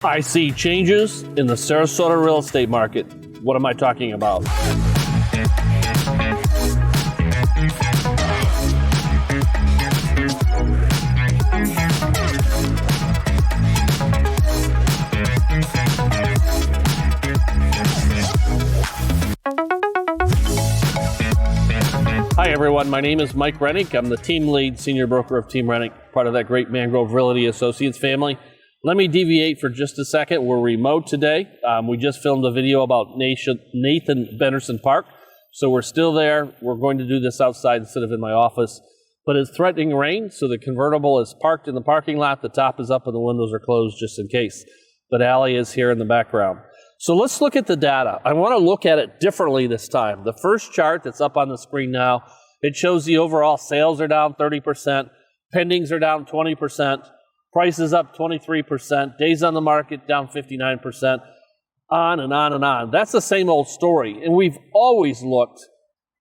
I see changes in the Sarasota real estate market. What am I talking about? Hi everyone, my name is Mike Rennick. I'm the team lead senior broker of Team Rennick, part of that great Mangrove Realty Associates family. Let me deviate for just a second. We're remote today. We just filmed a video about Nathan Benderson Park. So we're still there. We're going to do this outside instead of in my office. But it's threatening rain, so the convertible is parked in the parking lot. The top is up and the windows are closed just in case. But Allie is here in the background. So let's look at the data. I want to look at it differently this time. The first chart that's up on the screen now, it shows the overall sales are down 30%, pendings are down 20%, prices up 23%, days on the market down 59%, on and on and on. That's the same old story. And we've always looked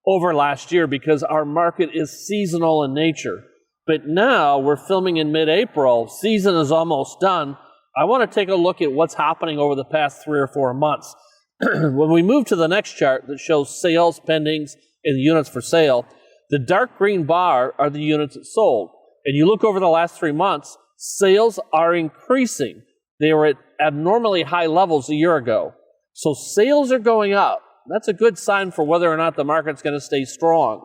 over last year because our market is seasonal in nature. But now we're filming in mid-April. Season is almost done. I want to take a look at what's happening over the past 3 or 4 months. When we move to the next chart that shows sales, pendings, and units for sale, the dark green bar are the units that sold. And you look over the last 3 months, sales are increasing. They were at abnormally high levels a year ago. So sales are going up. That's a good sign for whether or not the market's going to stay strong.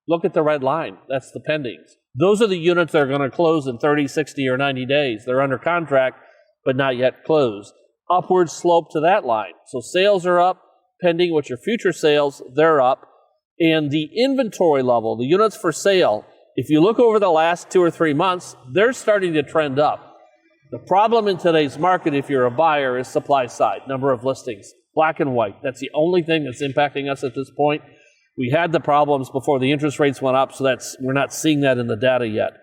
Look at the red line. That's the pendings. Those are the units that are going to close in 30, 60, or 90 days. They're under contract, but not yet closed. Upward slope to that line. So sales are up. Pending, which are future sales, they're up. And the inventory level, the units for sale, if you look over the last 2 or 3 months, they're starting to trend up. The problem in today's market, if you're a buyer, is supply side, number of listings, black and white. That's the only thing that's impacting us at this point. We had the problems before the interest rates went up, so we're not seeing that in the data yet.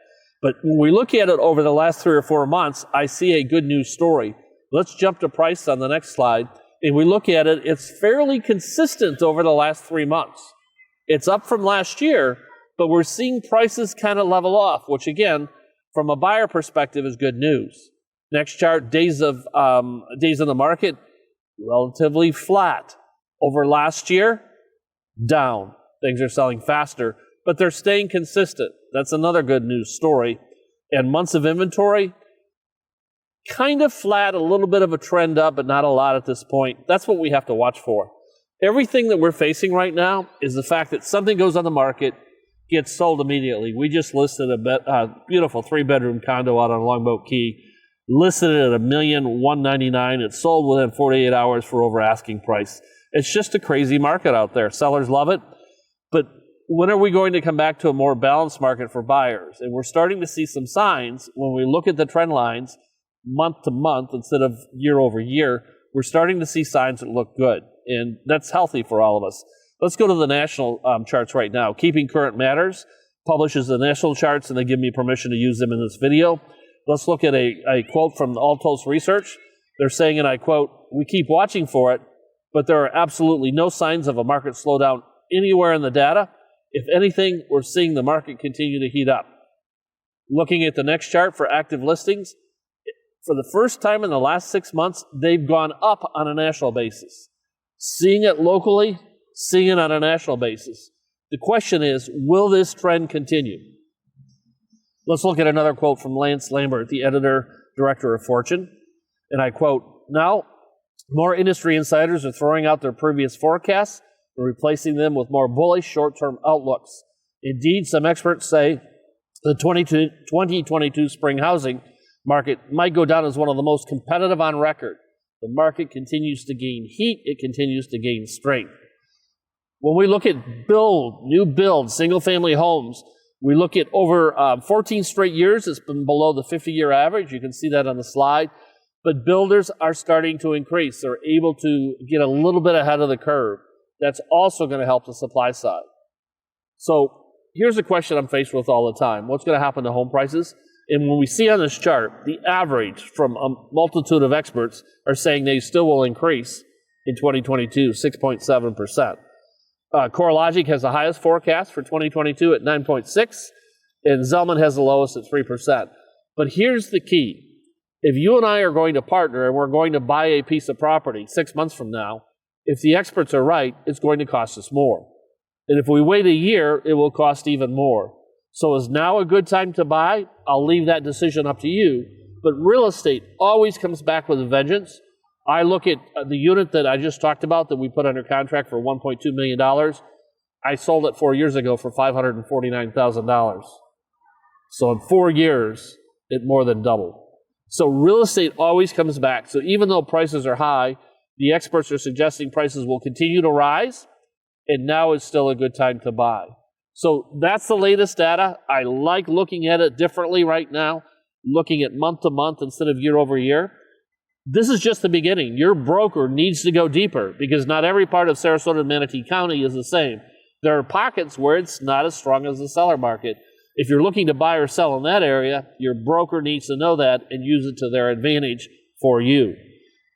But when we look at it over the last 3 or 4 months, I see a good news story. Let's jump to price on the next slide. And we look at it, it's fairly consistent over the last 3 months. It's up from last year, but we're seeing prices kind of level off, which again, from a buyer perspective, is good news. Next chart, days on the market, relatively flat. Over last year, down. Things are selling faster, but they're staying consistent. That's another good news story. And months of inventory, kind of flat, a little bit of a trend up, but not a lot at this point. That's what we have to watch for. Everything that we're facing right now is the fact that something goes on the market, gets sold immediately. We just listed a beautiful 3-bedroom condo out on Longboat Key, listed it at $1,199,000. It sold within 48 hours for over asking price. It's just a crazy market out there. Sellers love it. But when are we going to come back to a more balanced market for buyers? And we're starting to see some signs when we look at the trend lines month to month instead of year over year. We're starting to see signs that look good. And that's healthy for all of us. Let's go to the national charts right now. Keeping Current Matters publishes the national charts, and they give me permission to use them in this video. Let's look at a quote from Altos Research. They're saying, and I quote, "We keep watching for it, but there are absolutely no signs of a market slowdown anywhere in the data. If anything, we're seeing the market continue to heat up." Looking at the next chart for active listings, for the first time in the last 6 months, they've gone up on a national basis. Seeing it locally, seeing it on a national basis. The question is, will this trend continue? Let's look at another quote from Lance Lambert, the editor-director of Fortune. And I quote, "Now, more industry insiders are throwing out their previous forecasts and replacing them with more bullish short-term outlooks. Indeed, some experts say the 2022 spring housing market might go down as one of the most competitive on record. The market continues to gain heat. It continues to gain strength." When we look at new build, single-family homes, we look at over 14 straight years. It's been below the 50-year average. You can see that on the slide. But builders are starting to increase. They're able to get a little bit ahead of the curve. That's also going to help the supply side. So here's a question I'm faced with all the time. What's going to happen to home prices? And when we see on this chart, the average from a multitude of experts are saying they still will increase in 2022, 6.7%. CoreLogic has the highest forecast for 2022 at 9.6, and Zelman has the lowest at 3%. But here's the key. If you and I are going to partner and we're going to buy a piece of property 6 months from now, if the experts are right, it's going to cost us more. And if we wait a year, it will cost even more. So is now a good time to buy? I'll leave that decision up to you. But real estate always comes back with a vengeance. I look at the unit that I just talked about that we put under contract for $1.2 million. I sold it 4 years ago for $549,000. So in 4 years, it more than doubled. So real estate always comes back. So even though prices are high, the experts are suggesting prices will continue to rise, and now is still a good time to buy. So that's the latest data. I like looking at it differently right now, looking at month to month instead of year over year. This is just the beginning. Your broker needs to go deeper because not every part of Sarasota and Manatee County is the same. There are pockets where it's not as strong as the seller market. If you're looking to buy or sell in that area, your broker needs to know that and use it to their advantage for you.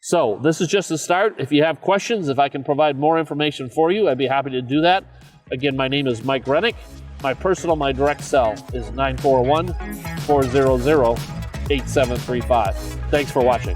So this is just the start. If you have questions, if I can provide more information for you, I'd be happy to do that. Again, my name is Mike Rennick. My direct cell is 941-400-8735. Thanks for watching.